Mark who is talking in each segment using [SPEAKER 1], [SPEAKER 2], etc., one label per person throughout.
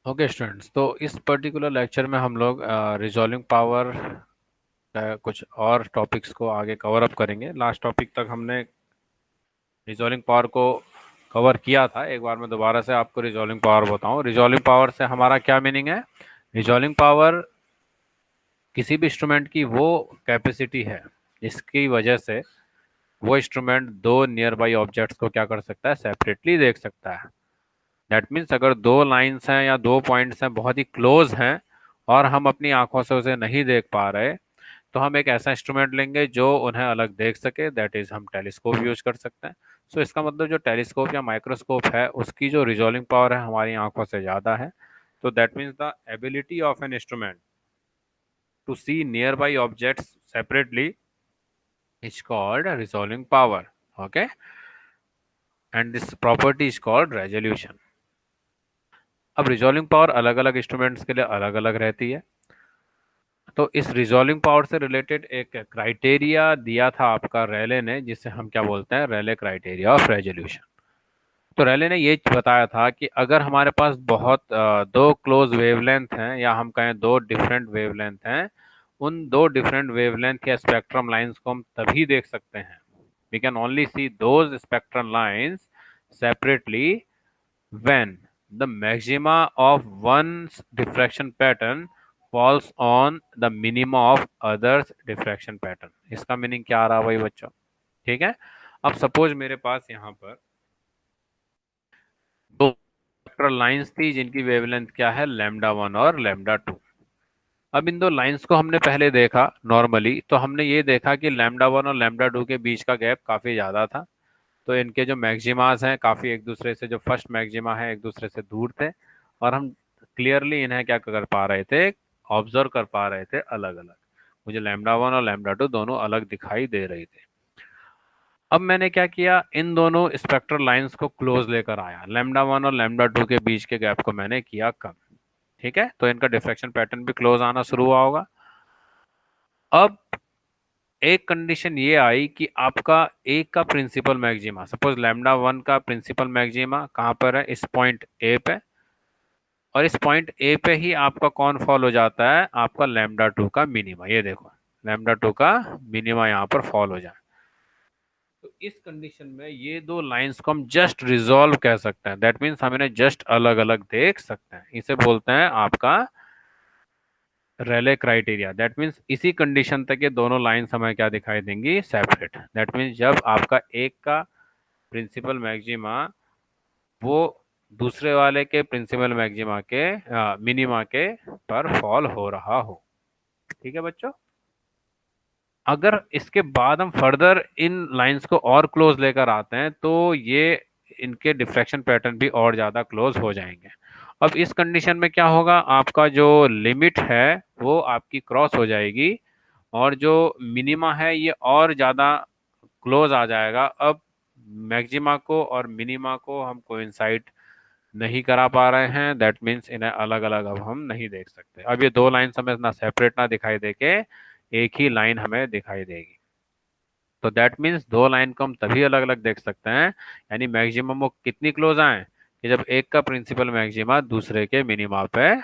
[SPEAKER 1] Okay students, तो इस particular lecture में हम लोग रिजॉल्विंग पावर का कुछ और टॉपिक्स को आगे कवर अप करेंगे। लास्ट टॉपिक तक हमने रिजॉल्विंग पावर को कवर किया था। एक बार मैं दोबारा से आपको रिजॉल्विंग पावर बताऊं। रिजॉल्विंग पावर से हमारा क्या मीनिंग है? रिजॉल्विंग पावर किसी भी इंस्ट्रूमेंट की वो कैपेसिटी है जिसकी वजह से वो इंस्ट्रूमेंट दो नियर बाई ऑब्जेक्ट्स को क्या कर सकता है, सेपरेटली देख सकता है। दैट मीन्स अगर दो लाइंस हैं या दो पॉइंट्स हैं, बहुत ही क्लोज हैं, और हम अपनी आंखों से उसे नहीं देख पा रहे, तो हम एक ऐसा इंस्ट्रूमेंट लेंगे जो उन्हें अलग देख सके। दैट इज हम टेलीस्कोप यूज कर सकते हैं। सो इसका मतलब जो टेलीस्कोप या माइक्रोस्कोप है उसकी जो रिजॉल्विंग पावर है हमारी आंखों से ज़्यादा है। तो that means the ability of an instrument to see nearby objects separately is called resolving power. Okay, and this property is called resolution. अब रिजॉल्विंग पावर अलग अलग इंस्ट्रूमेंट्स के लिए अलग अलग रहती है। तो इस रिजॉल्विंग पावर से रिलेटेड एक क्राइटेरिया दिया था आपका रेले ने, जिसे हम क्या बोलते हैं, रेले क्राइटेरिया ऑफ रेजोल्यूशन। तो रेले ने ये बताया था कि अगर हमारे पास दो क्लोज वेवलेंथ हैं, या हम कहें दो डिफरेंट वेवलेंथ हैं, उन दो डिफरेंट वेवलेंथ के स्पेक्ट्रम लाइंस को हम तभी देख सकते हैं, we can only see those spectral lines separately when the maxima of one's diffraction pattern falls on the minima of others diffraction pattern। इसका मीनिंग क्या आ रहा है भाई बच्चों? ठीक है। अब सपोज मेरे पास यहाँ पर दो स्पेक्ट्रल लाइंस थी जिनकी वेवलेंथ क्या है, लैम्डा वन और लैम्डा टू। अब इन दो लाइंस को हमने पहले देखा नॉर्मली, तो हमने ये देखा कि लैम्डा वन और लैम्डा टू के बीच का गैप काफी ज्यादा था। तो इनके जो मैक्सिमास हैं काफ़ी एक दूसरे से, जो फर्स्ट मैक्सिमा है एक दूसरे से दूर थे, और हम क्लियरली इन्हें क्या कर पा रहे थे, ऑब्जर्व कर पा रहे थे अलग अलग। मुझे लैम्डा वन और लैम्डा टू दोनों अलग दिखाई दे रही थे। अब मैंने क्या किया, इन दोनों स्पेक्ट्रल लाइंस को क्लोज लेकर आया, लैम्डा वन और लैम्डा टू के बीच के गैप को मैंने किया कम। ठीक है, तो इनका डिफ्रैक्शन पैटर्न भी क्लोज आना शुरू हुआ होगा। अब एक कंडीशन ये आई कि आपका एक का principal maxima, suppose lambda one का प्रिंसिपल मैक्सिमा कहाँ पर है, इस पॉइंट ए पे, और इस पॉइंट ए पे ही आपका कौन फॉल हो जाता है, आपका लैम्डा टू का मिनिमा। ये देखो, लैम्डा टू का मिनिमा यहाँ पर फॉल हो जाए। तो इस कंडीशन में ये दो लाइंस को हम जस्ट रिजॉल्व कह सकते हैं। दैट मीन्स हम इन्हें जस्ट अलग अलग देख सकते हैं। इसे बोलते हैं आपका रेले क्राइटेरिया। दैट मीन्स इसी कंडीशन तक ये दोनों लाइंस हमें क्या दिखाई देंगी, सेपरेट। दैट मीन्स जब आपका एक का प्रिंसिपल मैक्सिमा वो दूसरे वाले के प्रिंसिपल मैक्सिमा के मिनिमा के पर फॉल हो रहा हो। ठीक है बच्चों। अगर इसके बाद हम फर्दर इन लाइंस को और क्लोज लेकर आते हैं तो ये इनके डिफ्रैक्शन पैटर्न भी और ज़्यादा क्लोज हो जाएंगे। अब इस कंडीशन में क्या होगा, आपका जो लिमिट है वो आपकी क्रॉस हो जाएगी, और जो मिनिमा है ये और ज़्यादा क्लोज आ जाएगा। अब मैक्सिमा को और मिनिमा को हम कोइंसाइड नहीं करा पा रहे हैं। दैट मीन्स इन्हें अलग अलग अब हम नहीं देख सकते। अब ये दो लाइन हमें ना सेपरेट ना दिखाई देके एक ही लाइन हमें दिखाई देगी। तो दैट मीन्स दो लाइन को हम तभी अलग अलग देख सकते हैं, यानी मैक्सिमम वो कितनी क्लोज आए, कि जब एक का प्रिंसिपल मैक्सिमा दूसरे के मिनिमा पे,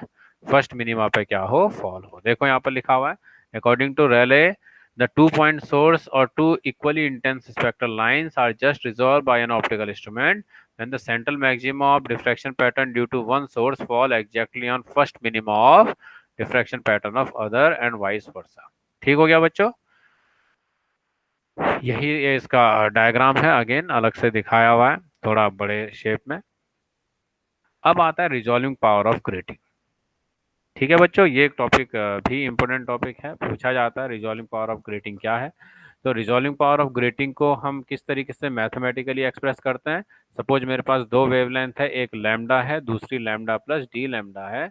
[SPEAKER 1] फर्स्ट मिनिमा पे क्या हो, फॉल हो। देखो यहाँ पर लिखा हुआ है, according to Rayleigh the two point source or two equally intense spectral lines are just resolved by an optical instrument when the central maxima of diffraction pattern due to one source fall exactly on first minima of diffraction pattern of other and vice versa। ठीक हो गया बच्चों? यही ये इसका diagram है, again अलग से दिखाया हुआ है थोड़ा बड़े शेप में। अब आता है रिजॉल्विंग पावर ऑफ ग्रेटिंग। ठीक है बच्चों, ये एक टॉपिक भी इम्पोर्टेंट टॉपिक है, पूछा जाता है रिजॉल्विंग पावर ऑफ ग्रेटिंग क्या है। तो रिजॉल्विंग पावर ऑफ ग्रेटिंग को हम किस तरीके से मैथमेटिकली एक्सप्रेस करते हैं। सपोज मेरे पास दो वेवलेंथ है, एक लैम्डा है, दूसरी लैम्डा प्लस डी लैम्डा है।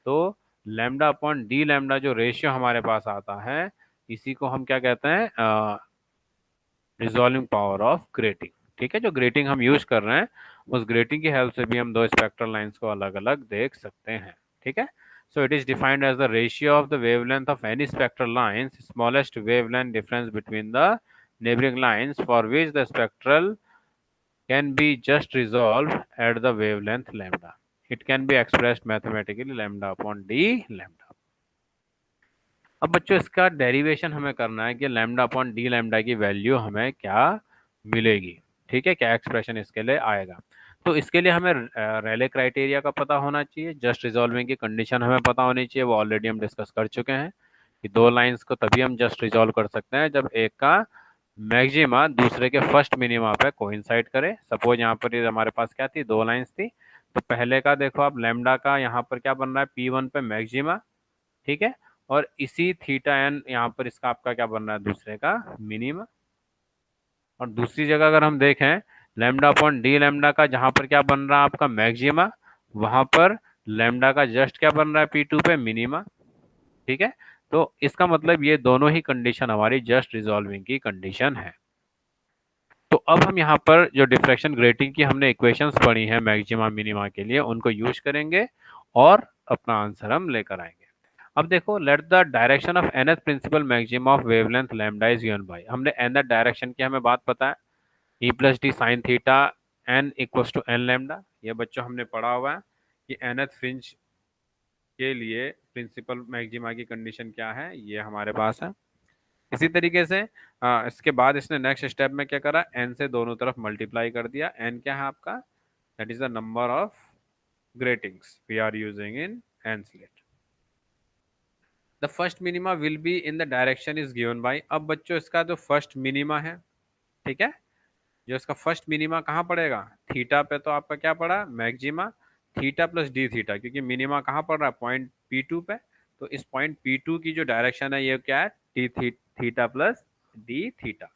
[SPEAKER 1] तो लैम्डा अपॉन डी लैम्डा जो रेशियो हमारे पास आता है, इसी को हम क्या कहते हैं, रिजॉल्विंग पावर ऑफ ग्रेटिंग। ठीक है, जो ग्रेटिंग हम यूज कर रहे हैं उस ग्रेटिंग की हेल्प से भी हम दो स्पेक्ट्रल लाइंस को अलग अलग देख सकते हैं। ठीक है, so it is defined as the ratio of the wavelength of any spectral lines smallest wavelength difference between the neighboring lines for which the spectral can be just resolved at the wavelength lambda। It can be expressed mathematically lambda upon D lambda. अब बच्चों इसका derivation हमें करना है कि lambda upon D lambda की value हमें क्या मिलेगी, ठीक है, क्या एक्सप्रेशन इसके लिए आएगा। तो इसके लिए हमें रेले क्राइटेरिया का पता होना चाहिए, जस्ट रिजॉल्विंग की कंडीशन हमें पता होनी चाहिए, वो ऑलरेडी हम डिस्कस कर चुके हैं कि दो लाइंस को तभी हम जस्ट रिजॉल्व कर सकते हैं जब एक का मैक्सिमा दूसरे के फर्स्ट मिनिमा पे कोइंसाइड करे। सपोज यहाँ पर ये हमारे पास क्या थी, दो लाइंस थी, तो पहले का देखो आप लैम्डा का यहाँ पर क्या बन रहा है, P1 पे मैक्सिमा, ठीक है, और इसी थीटा एन यहाँ पर इसका आपका क्या बन रहा है, दूसरे का मिनिमा। और दूसरी जगह अगर हम देखें लैम्डा अपॉन डी लैम्डा का जहां पर क्या बन रहा है आपका मैक्सिमा, वहां पर लैम्डा का जस्ट क्या बन रहा है, P2 पे मिनिमा, ठीक है। तो इसका मतलब ये दोनों ही कंडीशन हमारी जस्ट रिजॉल्विंग की कंडीशन है। तो अब हम यहाँ पर जो डिफ्रैक्शन ग्रेटिंग की हमने इक्वेशंस पढ़ी हैं मैक्सिमा मिनिमा के लिए, उनको यूज करेंगे और अपना आंसर हम लेकर आएंगे। अब देखो, let the direction of nth principal maxima of wavelength lambda is given by, हमने nth डायरेक्शन की हमें बात पता है, E plus D sine theta N equals to N lambda. ये बच्चों हमने पढ़ा हुआ है कि nth फ्रिंज के लिए प्रिंसिपल मैक्सिमा की कंडीशन क्या है, ये हमारे पास है। इसी तरीके से इसके बाद इसने नेक्स्ट स्टेप में क्या करा, एन से दोनों तरफ मल्टीप्लाई कर दिया। एन क्या है आपका, that is the number of gratings we are using in N slit. The first minima will be in the direction is given by, अब बच्चों इसका जो फर्स्ट मिनिमा है, ठीक है, जो इसका फर्स्ट मिनिमा कहाँ पड़ेगा, थीटा पे, तो आपका क्या पड़ा, maxima theta plus D theta, क्योंकि मिनिमा कहाँ पड़ रहा है, पॉइंट P2 पे, तो इस पॉइंट P2 की जो डायरेक्शन है ये क्या है, theta plus D theta.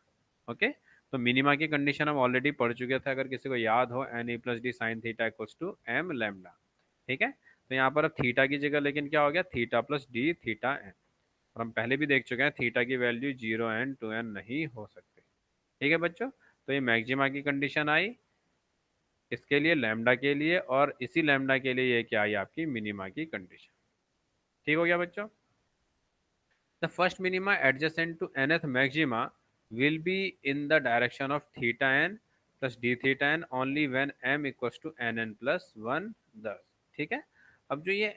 [SPEAKER 1] Okay, तो मिनिमा की कंडीशन हम ऑलरेडी पढ़ चुके थे, अगर किसी को याद हो, N E plus D sine theta equals to M lambda, ठीक है। तो यहाँ पर अब थीटा की जगह लेकिन क्या हो गया, theta plus D theta N, और हम पहले भी देख चुके हैं थीटा की वैल्यू 0 n 2n नहीं हो सकती, ठीक है बच्चों। तो ये मैक्सिमा की कंडीशन आई इसके लिए लैम्डा के लिए, और इसी लैम्डा के लिए ये क्या आई आपकी मिनिमा की कंडीशन, ठीक हो गया बच्चों। The first minima adjacent to nth maxima will be in the direction of theta N plus D theta N only when m equals to nn plus 1 10, ठीक है। अब जो ये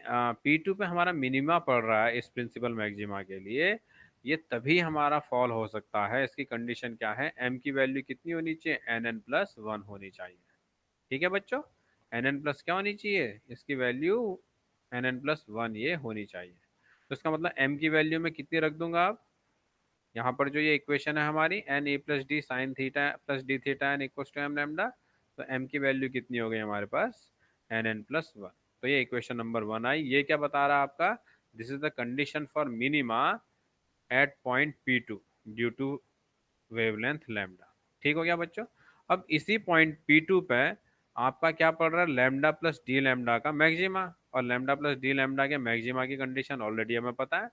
[SPEAKER 1] P2 पे हमारा मिनिमा पड़ रहा है इस प्रिंसिपल मैक्सिमा के लिए, ये तभी हमारा फॉल हो सकता है, इसकी कंडीशन क्या है, m की वैल्यू कितनी होनी चाहिए, nn प्लस 1 होनी चाहिए, ठीक है बच्चों। nn प्लस क्या होनी चाहिए, इसकी वैल्यू nn प्लस 1 ये होनी चाहिए। तो इसका मतलब m की वैल्यू में कितनी रख दूंगा आप, यहाँ पर जो ये इक्वेशन है हमारी N A plus D sine theta plus D theta N equals to M lambda, तो m की वैल्यू कितनी हो गई हमारे पास, nn प्लस 1। तो ये इक्वेशन नंबर 1 आई। ये क्या बता रहा है आपका, this is the condition for minima at point P2 due to wavelength lambda, ठीक हो गया बच्चों। अब इसी पॉइंट P2 पे आपका क्या पड़ रहा है, लैम्डा प्लस डी लैम्डा का मैक्सिमा, और लैम्डा प्लस डी लैम्डा के मैक्सिमा की कंडीशन ऑलरेडी हमें पता है,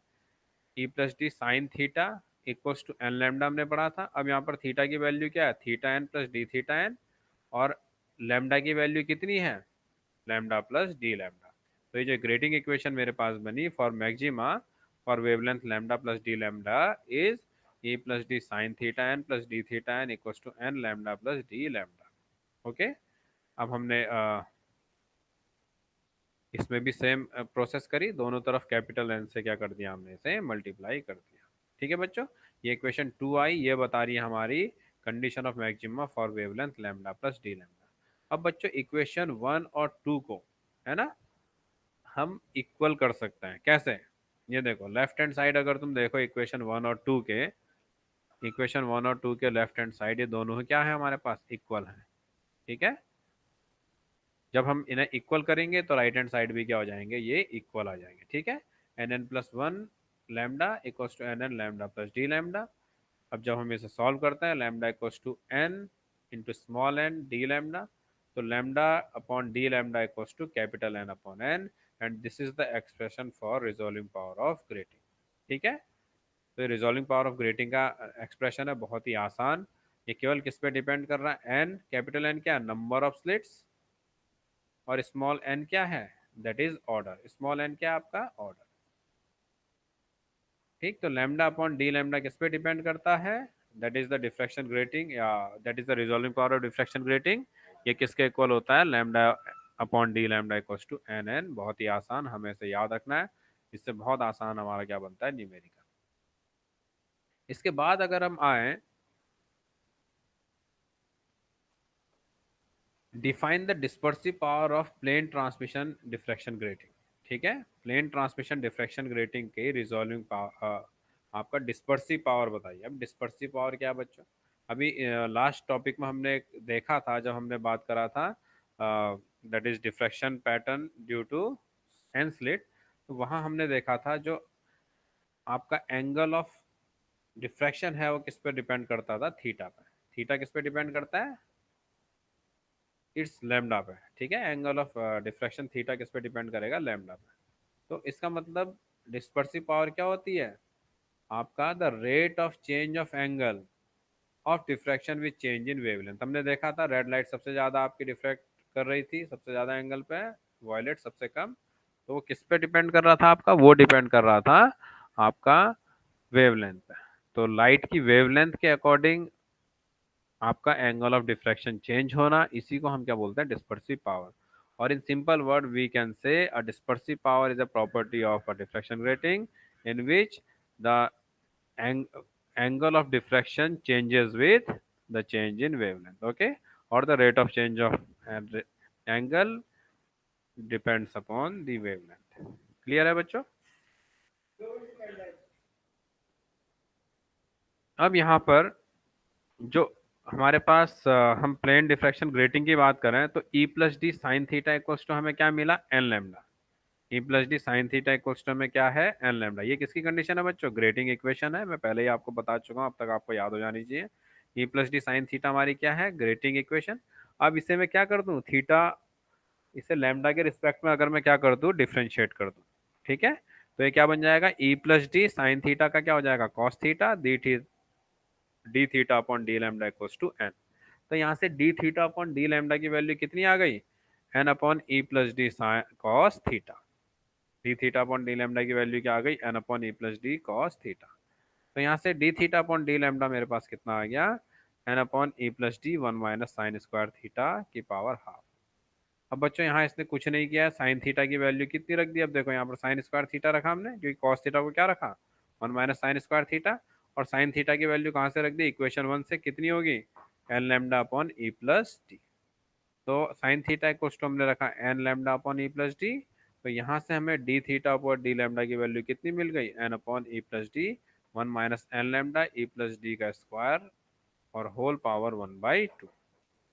[SPEAKER 1] E plus D sine theta equals to N lambda हमने पढ़ा था। अब यहाँ पर थीटा की वैल्यू क्या है, theta N plus D theta N, और लैम्डा की वैल्यू कितनी है, लैम्डा प्लस डी लैम्डा। तो ये जो ग्रेटिंग इक्वेशन मेरे पास बनी for maxima for wavelength lambda plus D lambda is A plus D sine theta N plus D theta N equals to N lambda plus D lambda. Okay, अब हमने इसमें भी सेम प्रोसेस करी, दोनों तरफ कैपिटल एन से क्या कर दिया, हमने इसे मल्टीप्लाई कर दिया, ठीक है बच्चों। ये इक्वेशन 2 आई, ये बता रही है हमारी condition of maxima for wavelength lambda plus D lambda. अब बच्चों इक्वेशन 1 और 2 को, है ना, हम इक्वल कर सकते हैं कैसे, ये देखो लेफ्ट हैंड साइड अगर तुम देखो इक्वेशन 1 और 2 के, इक्वेशन 1 और 2 के लेफ्ट हैंड साइड ये दोनों क्या है हमारे पास, इक्वल है, ठीक है। जब हम इन्हें इक्वल करेंगे तो राइट हैंड साइड भी क्या हो जाएंगे, ये इक्वल आ जाएंगे, ठीक है। N N plus 1 lambda equals to N N lambda plus D lambda. अब जब हम इसे सॉल्व करते हैं, lambda equals to N into small N D lambda, तो lambda upon D lambda equals to capital N upon N, and this is the expression for resolving power of grating, ठीक है। तो ये रिजॉल्विंग पावर ऑफ ग्रेटिंग का expression है, बहुत ही आसान। ये केवल किस पे डिपेंड कर रहा है, एन कैपिटल एन क्या, नंबर ऑफ स्लिट्स, और स्मॉल एन क्या है, that is order, small n क्या आपका, ऑर्डर, ठीक। तो लैम्डा अपॉन डी लैम्डा किस पे डिपेंड करता है, that is the diffraction grating, या that is the resolving power of diffraction grating. ये किसके इक्वल होता है, lambda upon D lambda equals to N N. बहुत ही आसान, हमें से याद रखना है, इससे बहुत आसान हमारा क्या बनता है, न्यूमेरिकल। इसके बाद अगर हम आए, define the dispersive power of plane transmission diffraction grating. ठीक है, प्लेन ट्रांसमिशन डिफ्रैक्शन ग्रेटिंग के रिजॉल्विंग पावर, आपका डिस्पर्सिव पावर बताइए। अब डिस्पर्सिव पावर क्या है बच्चों, अभी लास्ट टॉपिक में हमने देखा था, जब हमने बात करा था that is diffraction pattern due to n slit, तो वहां हमने देखा था जो आपका एंगल ऑफ डिफ्रैक्शन है वो किस पे डिपेंड करता था, थीटा पे। थीटा किस पे डिपेंड करता है, इट्स लैम्डा पे। ठीक है, एंगल ऑफ डिफ्रैक्शन थीटा किस पे डिपेंड करेगा, लैम्डा पे। तो इसका मतलब डिस्पर्सिव पावर क्या होती है, आपका the rate of change of angle of diffraction with change in wavelength. हमने देखा था रेड लाइट सबसे ज्यादा आपकी डिफ्रैक्ट कर रही थी, सबसे ज्यादा एंगल पे, वॉयलेट सबसे कम। तो वो किस पे डिपेंड कर रहा था आपका, वो डिपेंड कर रहा था आपका वेवलेंथ पे। तो लाइट की वेवलेंथ के अकॉर्डिंग आपका एंगल ऑफ डिफ्रैक्शन चेंज होना, इसी को हम क्या बोलते हैं, डिस्पर्सिव पावर। और in simple word we can say a dispersive power is a property of a diffraction grating in which the angle of diffraction changes with the change in wavelength, okay, or the rate of change of angle depends upon the wavelength। Clear है बच्चों। अब यहाँ पर जो हमारे पास हम plane diffraction grating की बात करें, तो e plus D sine theta equals to हमें क्या मिला, n lambda. E plus D sine theta equals to हमें क्या है, एन लैम्डा। ये किसकी कंडीशन है बच्चों, ग्रेटिंग इक्वेशन है, मैं पहले ही आपको बता चुका हूँ, अब तक आपको याद हो जानी चाहिए। ई प्लस डी साइन थीटा हमारी क्या है, ग्रेटिंग इक्वेशन। अब इसे मैं क्या कर दूं, थीटा, इसे लैम्डा के रिस्पेक्ट में अगर मैं क्या कर दूं, डिफ्रेंशिएट कर दूं। ठीक है, तो ये क्या बन जाएगा, e plus D sine theta का क्या हो जाएगा, cos theta, d theta upon D lambda equals to n. तो यहाँ से d theta upon D lambda की वैल्यू कितनी आ गई, n upon e plus d cos theta. D theta upon D lambda की वैल्यू क्या आ गई, n upon e plus d cos theta. तो यहाँ से d theta upon D lambda मेरे पास कितना आ गया, n upon e plus d one minus sine square theta की पावर हाफ। अब बच्चों यहाँ इसने कुछ नहीं किया है, साइन थीटा की वैल्यू कितनी रख दी, अब देखो यहाँ पर साइन स्क्वायर थीटा रखा हमने, क्योंकि कॉस थीटा को क्या रखा, one minus sine square theta. और साइन थीटा की वैल्यू कहाँ से रख दी, इक्वेशन वन से, कितनी होगी, n lambda upon e plus d. तो साइन थीटा इक्वल्स टू हमने रखा n lambda upon e plus d. तो यहाँ से हमें d theta upon D lambda की वैल्यू कितनी मिल गई, n upon e plus d one minus n lambda e plus d का स्क्वायर और whole power one by two.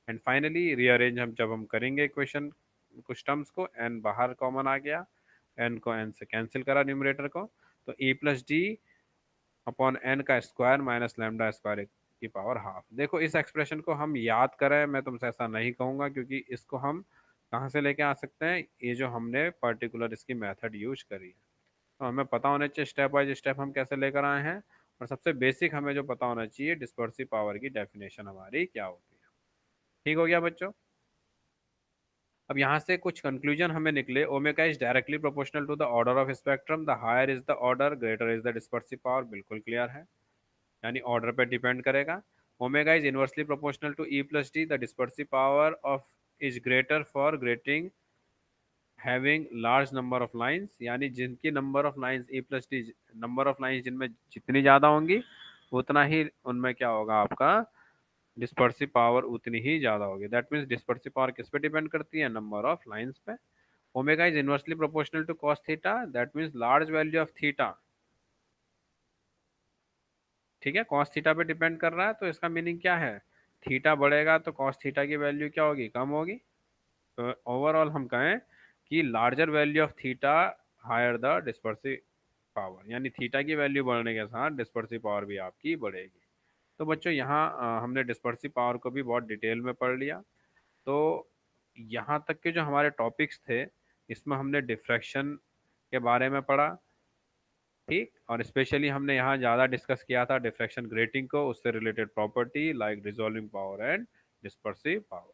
[SPEAKER 1] And finally rearrange हम जब हम करेंगे इक्वेशन, कुछ टर्म्स को, एन बाहर कॉमन आ गया, एन को एन से कैंसिल करा न्यूमरेटर को, तो e plus d upon n का स्क्वायर माइनस लैम्डा स्क्वायर की पावर हाफ। देखो इस एक्सप्रेशन को हम याद करें, मैं तुमसे ऐसा नहीं कहूँगा, क्योंकि इसको हम कहाँ से लेके आ सकते हैं, ये जो हमने पर्टिकुलर इसकी मेथड यूज करी है, तो हमें पता होना चाहिए स्टेप बाय स्टेप हम कैसे लेकर आए हैं। और सबसे बेसिक हमें जो पता होना चाहिए, डिस्पर्सिव पावर की डेफिनेशन हमारी क्या होती है। ठीक हो गया बच्चों। अब यहाँ से कुछ कंक्लूजन हमें निकले, omega is directly proportional to the order of spectrum, the higher is the order greater is the dispersive power. बिल्कुल क्लियर है, यानी ऑर्डर पे डिपेंड करेगा। Omega is inversely proportional to e plus d, the dispersive power of is greater for grating having large number of lines, यानी जिनकी number of lines e plus d, number of lines जिनमें जितनी ज़्यादा होंगी उतना ही उनमें क्या होगा, आपका डिस्पर्सिव पावर उतनी ही ज़्यादा होगी। दैट मीन्स डिस्पर्सिव पावर किस पे डिपेंड करती है, नंबर ऑफ लाइंस पे। Omega is inversely proportional to cos theta, that means large value of theta, ठीक है, कॉस थीटा पे डिपेंड कर रहा है। तो इसका मीनिंग क्या है, थीटा बढ़ेगा तो कॉस थीटा की वैल्यू क्या होगी, कम होगी। तो ओवरऑल हम कहें कि larger value of theta higher the dispersive power, यानी थीटा की वैल्यू बढ़ने के साथ डिस्पर्सिव पावर भी आपकी बढ़ेगी। तो बच्चों यहाँ हमने डिस्पर्सिव पावर को भी बहुत डिटेल में पढ़ लिया। तो यहाँ तक के जो हमारे टॉपिक्स थे, इसमें हमने डिफ्रैक्शन के बारे में पढ़ा, ठीक, और स्पेशली हमने यहाँ ज़्यादा डिस्कस किया था डिफ्रैक्शन ग्रेटिंग को, उससे related property like resolving power and dispersive power.